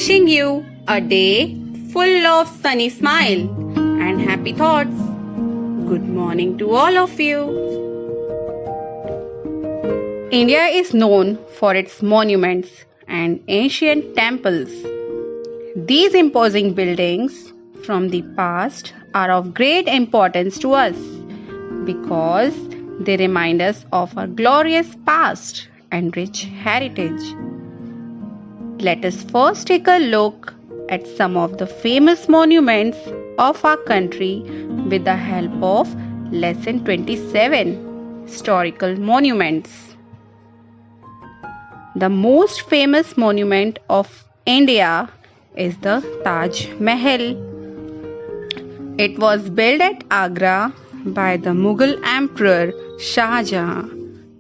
wishing you a day full of sunny smile and happy thoughts. Good morning to all of you. India is known for its monuments and ancient temples. These imposing buildings from the past are of great importance to us because they remind us of our glorious past and rich heritage. Let us first take a look at some of the famous monuments of our country with the help of Lesson 27, Historical Monuments. The most famous monument of India is the Taj Mahal. It was built at Agra by the Mughal Emperor Shah Jahan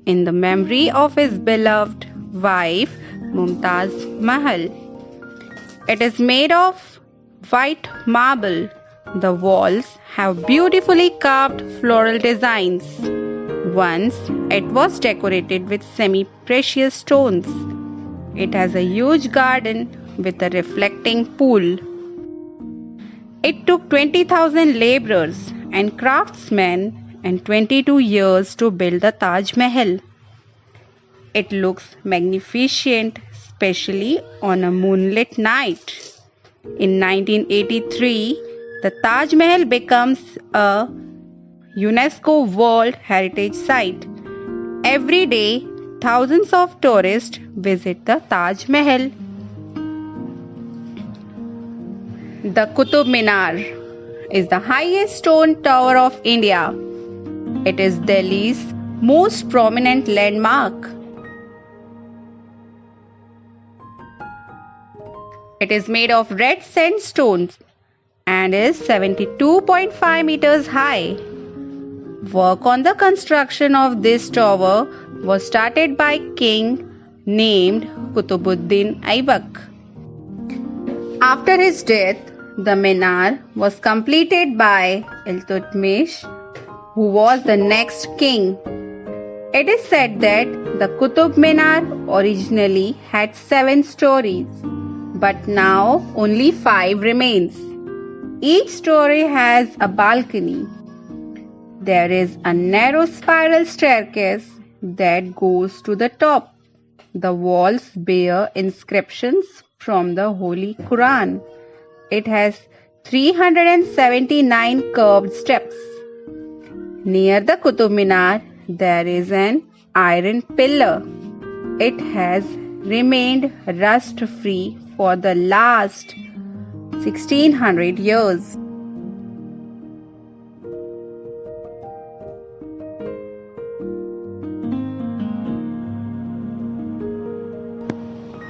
in the memory of his beloved wife Mumtaz Mahal. It is made of white marble. The walls have beautifully carved floral designs. Once it was decorated with semi-precious stones. It has a huge garden with a reflecting pool. It took 20,000 laborers and craftsmen and 22 years to build the Taj Mahal. It looks magnificent, especially on a moonlit night. In 1983, the Taj Mahal becomes a UNESCO World Heritage Site. Every day, thousands of tourists visit the Taj Mahal. The Qutub Minar is the highest stone tower of India. It is Delhi's most prominent landmark. It is made of red sandstone and is 72.5 meters high. Work on the construction of this tower was started by king named Qutbuddin Aibak. After his death, the Minar was completed by Iltutmish, who was the next king. It is said that the Qutub Minar originally had 7 stories, but now only 5 remains. Each story has a balcony. There is a narrow spiral staircase that goes to the top. The walls bear inscriptions from the Holy Quran. It has 379 curved steps. Near the Qutub Minar, there is an iron pillar. It has remained rust-free for the last 1600 years.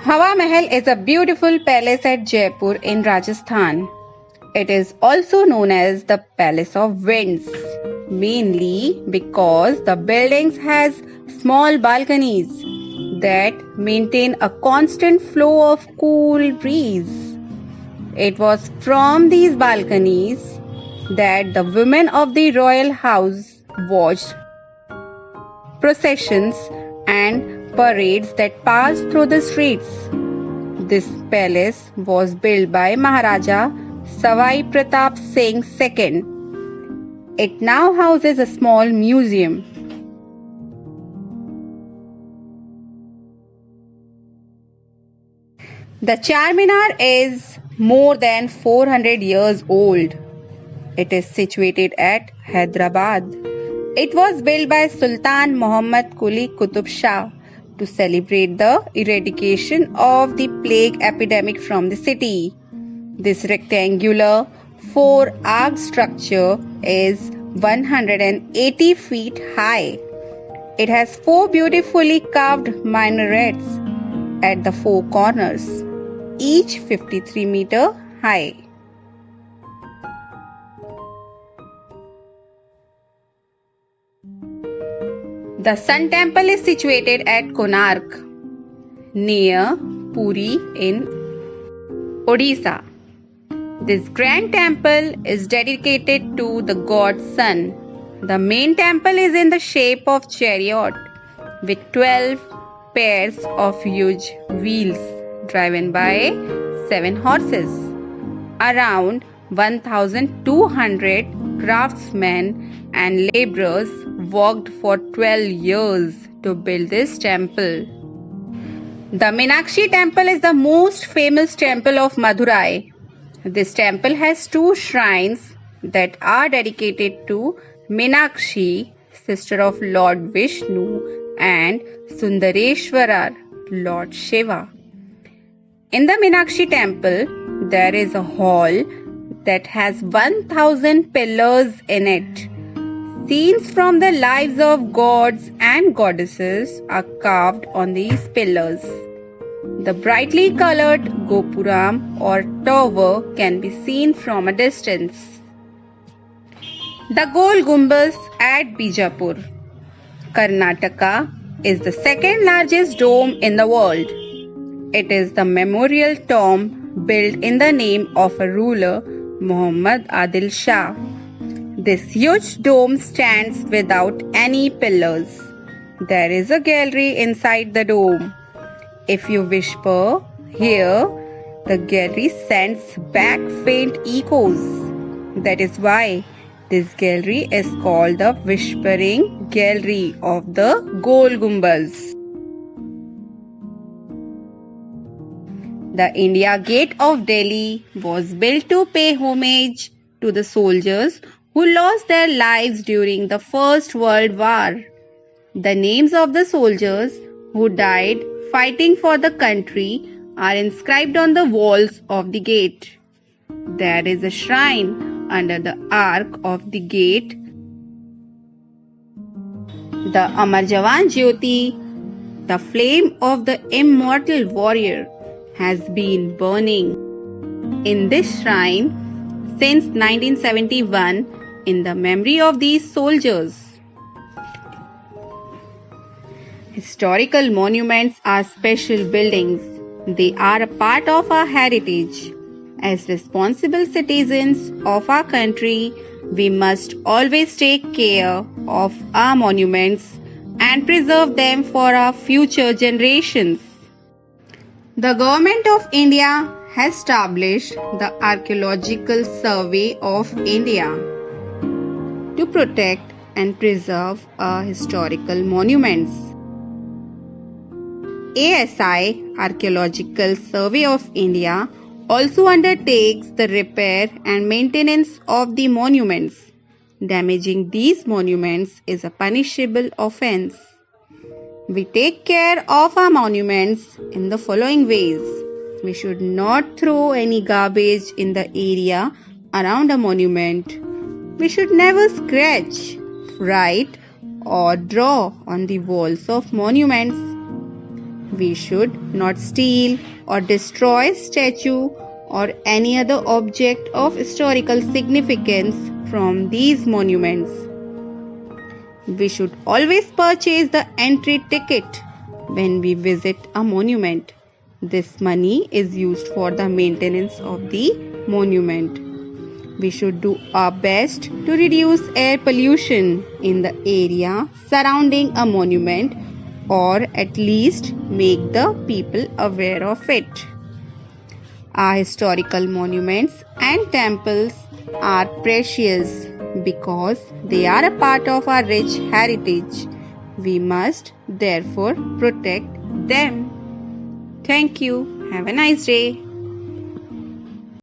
Hawa Mahal is a beautiful palace at Jaipur in Rajasthan. It is also known as the Palace of Winds, mainly because the building has small balconies that maintain a constant flow of cool breeze. It was from these balconies that the women of the royal house watched processions and parades that passed through the streets. This palace was built by Maharaja Savai Pratap Singh II. It now houses a small museum. The Charminar is more than 400 years old. It is situated at Hyderabad. It was built by Sultan Muhammad Quli Qutub Shah to celebrate the eradication of the plague epidemic from the city. This rectangular 4-arched structure is 180 feet high. It has 4 beautifully carved minarets at the 4 corners, each 53 meters high. The Sun Temple is situated at Konark, near Puri in Odisha. This grand temple is dedicated to the god Sun. The main temple is in the shape of chariot with 12 pairs of huge wheels driven by 7 horses. Around 1,200 craftsmen and laborers worked for 12 years to build this temple. The Meenakshi temple is the most famous temple of Madurai. This temple has 2 shrines that are dedicated to Meenakshi, sister of Lord Vishnu, and Sundareshwarar, Lord Shiva. In the Meenakshi temple, there is a hall that has 1,000 pillars in it. Scenes from the lives of gods and goddesses are carved on these pillars. The brightly colored Gopuram or tower can be seen from a distance. The Gol Gumbaz at Bijapur, Karnataka, is the second largest dome in the world. It is the memorial tomb built in the name of a ruler, Muhammad Adil Shah. This huge dome stands without any pillars. There is a gallery inside the dome. If you whisper here, the gallery sends back faint echoes. That is why this gallery is called the Whispering Gallery of the Gol Gumbaz. The India Gate of Delhi was built to pay homage to the soldiers who lost their lives during the First World War. The names of the soldiers who died fighting for the country are inscribed on the walls of the gate. There is a shrine under the arch of the gate. The Amar Jawan Jyoti, the flame of the immortal warrior, has been burning in this shrine since 1971 in the memory of these soldiers. Historical monuments are special buildings. They are a part of our heritage. As responsible citizens of our country, we must always take care of our monuments and preserve them for our future generations. The Government of India has established the Archaeological Survey of India to protect and preserve our historical monuments. ASI, Archaeological Survey of India, also undertakes the repair and maintenance of the monuments. Damaging these monuments is a punishable offence. We take care of our monuments in the following ways. We should not throw any garbage in the area around a monument. We should never scratch, write, or draw on the walls of monuments. We should not steal or destroy statue or any other object of historical significance from these monuments. We should always purchase the entry ticket when we visit a monument. This money is used for the maintenance of the monument. We should do our best to reduce air pollution in the area surrounding a monument, or at least make the people aware of it. Our historical monuments and temples are precious because they are a part of our rich heritage. We must therefore protect them. Thank you. Have a nice day.